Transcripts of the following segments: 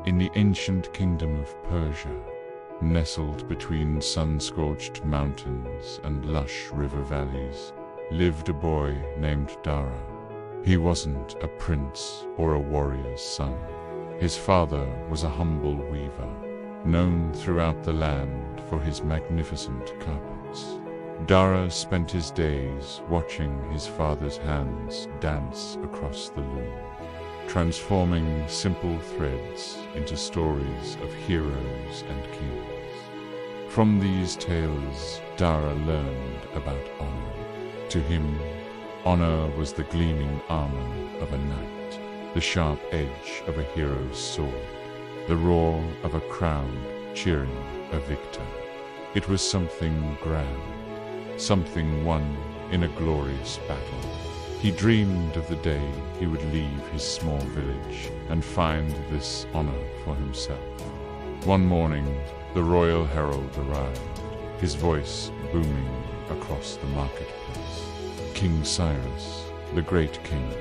In the ancient kingdom of Persia, nestled between sun-scorched mountains and lush river valleys, lived a boy named Dara. He wasn't a prince or a warrior's son. His father was a humble weaver, known throughout the land for his magnificent carpets. Dara spent his days watching his father's hands dance across the loom, transforming simple threads into stories of heroes and kings. From these tales, Dara learned about honor. To him, honor was the gleaming armor of a knight, the sharp edge of a hero's sword, the roar of a crowd cheering a victor. It was something grand, something won in a glorious battle. He dreamed of the day he would leave his small village and find this honor for himself. One morning, the royal herald arrived, his voice booming across the marketplace. King Cyrus, the great king,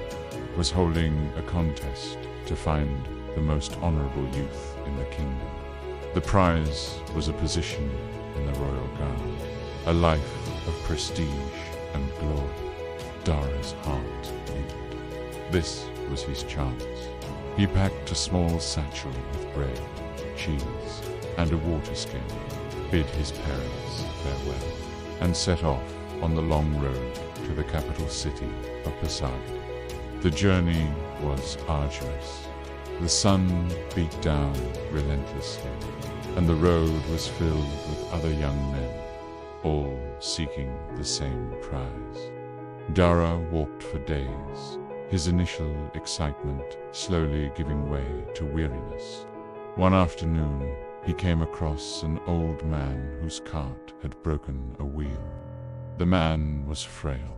was holding a contest to find the most honorable youth in the kingdom. The prize was a position in the royal guard, a life of prestige and glory. Dara's heart leaped. This was his chance. He packed a small satchel with bread, cheese, and a water skin, bid his parents farewell, and set off on the long road to the capital city of Pasargadae. The journey was arduous. The sun beat down relentlessly, and the road was filled with other young men, all seeking the same prize. Dara walked for days, his initial excitement slowly giving way to weariness. One afternoon, he came across an old man whose cart had broken a wheel. The man was frail,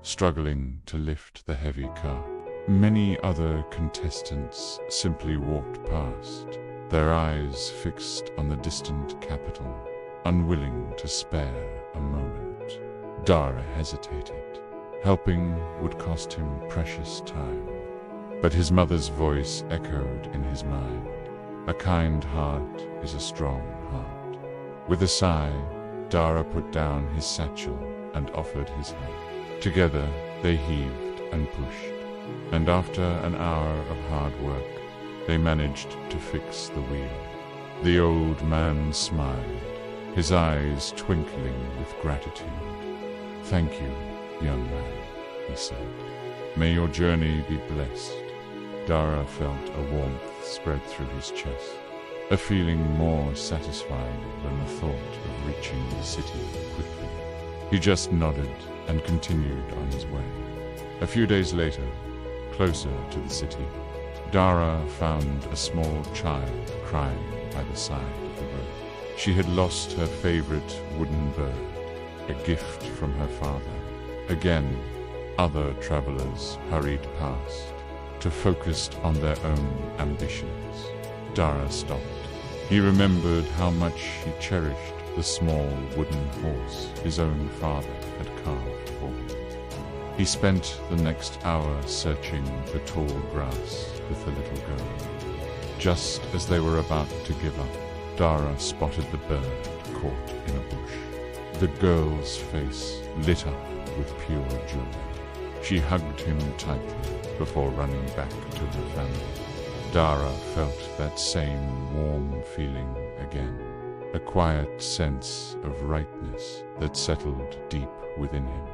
struggling to lift the heavy cart. Many other contestants simply walked past, their eyes fixed on the distant capital, unwilling to spare a moment. Dara hesitated. Helping would cost him precious time. But his mother's voice echoed in his mind. A kind heart is a strong heart. With a sigh, Dara put down his satchel and offered his help. Together, they heaved and pushed, and after an hour of hard work, they managed to fix the wheel. The old man smiled, his eyes twinkling with gratitude. "Thank you, young man," he said. "May your journey be blessed." Dara felt a warmth spread through his chest, a feeling more satisfying than the thought of reaching the city quickly. He just nodded and continued on his way. A few days later, closer to the city, Dara found a small child crying by the side of the road. She had lost her favorite wooden bird, a gift from her father. Again, other travelers hurried past, too focused on their own ambitions. Dara stopped. He remembered how much he cherished the small wooden horse his own father had carved for him. He spent the next hour searching for tall grass with the little girl. Just as they were about to give up, Dara spotted the bird caught in a bush. The girl's face lit up with pure joy. She hugged him tightly before running back to her family. Dara felt that same warm feeling again, a quiet sense of rightness that settled deep within him.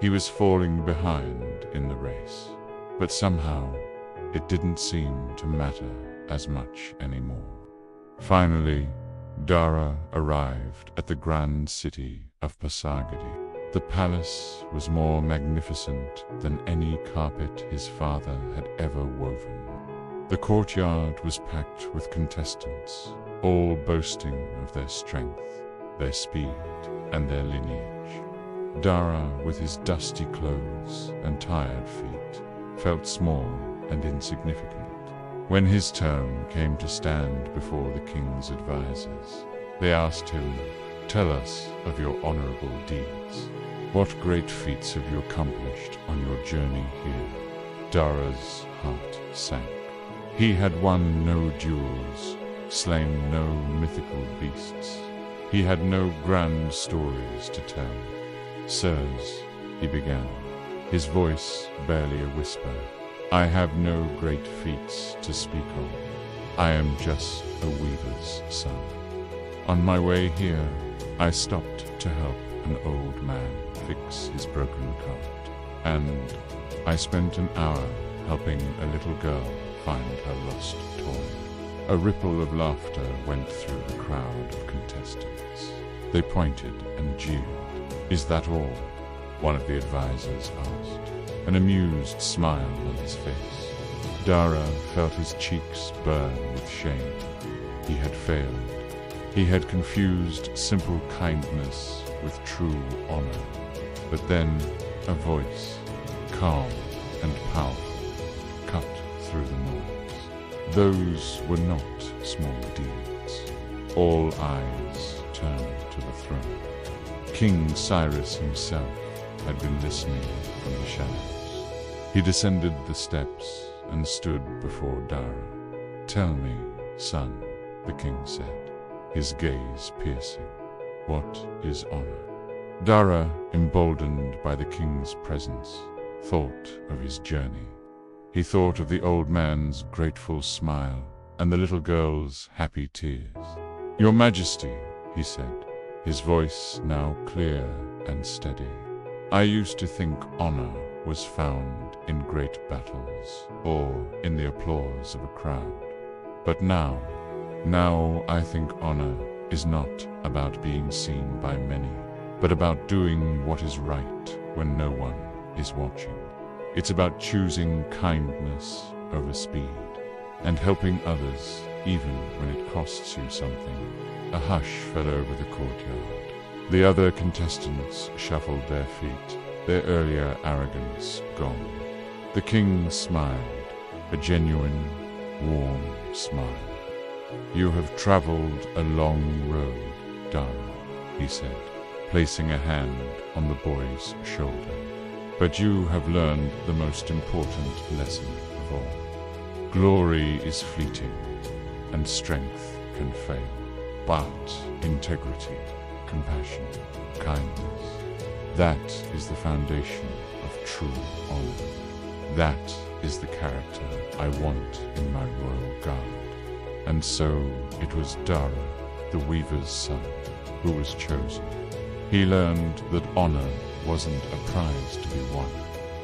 He was falling behind in the race, but somehow it didn't seem to matter as much anymore. Finally, Dara arrived at the grand city of Pasargadae. The palace was more magnificent than any carpet his father had ever woven. The courtyard was packed with contestants, all boasting of their strength, their speed, and their lineage. Dara, with his dusty clothes and tired feet, felt small and insignificant. When his turn came to stand before the king's advisors, they asked him, "Tell us of your honorable deeds. What great feats have you accomplished on your journey here?" Dara's heart sank. He had won no duels, slain no mythical beasts. He had no grand stories to tell. "Sirs," he began, his voice barely a whisper, "I have no great feats to speak of. I am just a weaver's son. On my way here, I stopped to help an old man fix his broken cart, and I spent an hour helping a little girl find her lost toy." A ripple of laughter went through the crowd of contestants. They pointed and jeered. "Is that all?" one of the advisors asked, an amused smile on his face. Dara felt his cheeks burn with shame. He had failed. He had confused simple kindness with true honor. But then a voice, calm and powerful, cut through the noise. Those were not small deeds. All eyes turned to the throne. King Cyrus himself had been listening from the shadows. He descended the steps and stood before Dara. "Tell me, son," the king said, his gaze piercing, "what is honor?" Dara, emboldened by the king's presence, thought of his journey. He thought of the old man's grateful smile and the little girl's happy tears. "Your Majesty," he said, his voice now clear and steady, "I used to think honor was found in great battles or in the applause of a crowd. But now I think honor is not about being seen by many, but about doing what is right when no one is watching. It's about choosing kindness over speed and helping others even when it costs you something." A hush fell over the courtyard. The other contestants shuffled their feet, their earlier arrogance gone. The king smiled, a genuine, warm smile. "You have traveled a long road, Dara," he said, placing a hand on the boy's shoulder. "But you have learned the most important lesson of all. Glory is fleeting, and strength can fail. But integrity, compassion, kindness, that is the foundation of true honor. That is the character I want in my royal guard." And so it was Dara, the weaver's son, who was chosen. He learned that honor wasn't a prize to be won,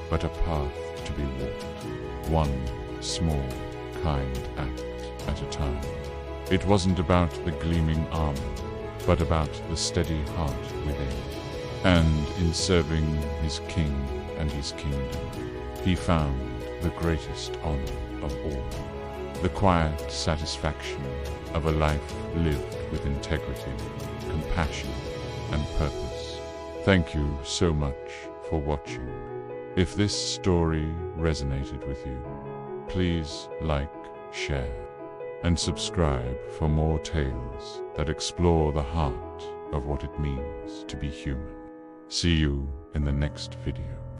but a path to be walked, one small, kind act at a time. It wasn't about the gleaming armor, but about the steady heart within. And in serving his king and his kingdom, he found the greatest honor of all, the quiet satisfaction of a life lived with integrity, compassion, and purpose. Thank you so much for watching. If this story resonated with you, please like, share, and subscribe for more tales that explore the heart of what it means to be human. See you in the next video.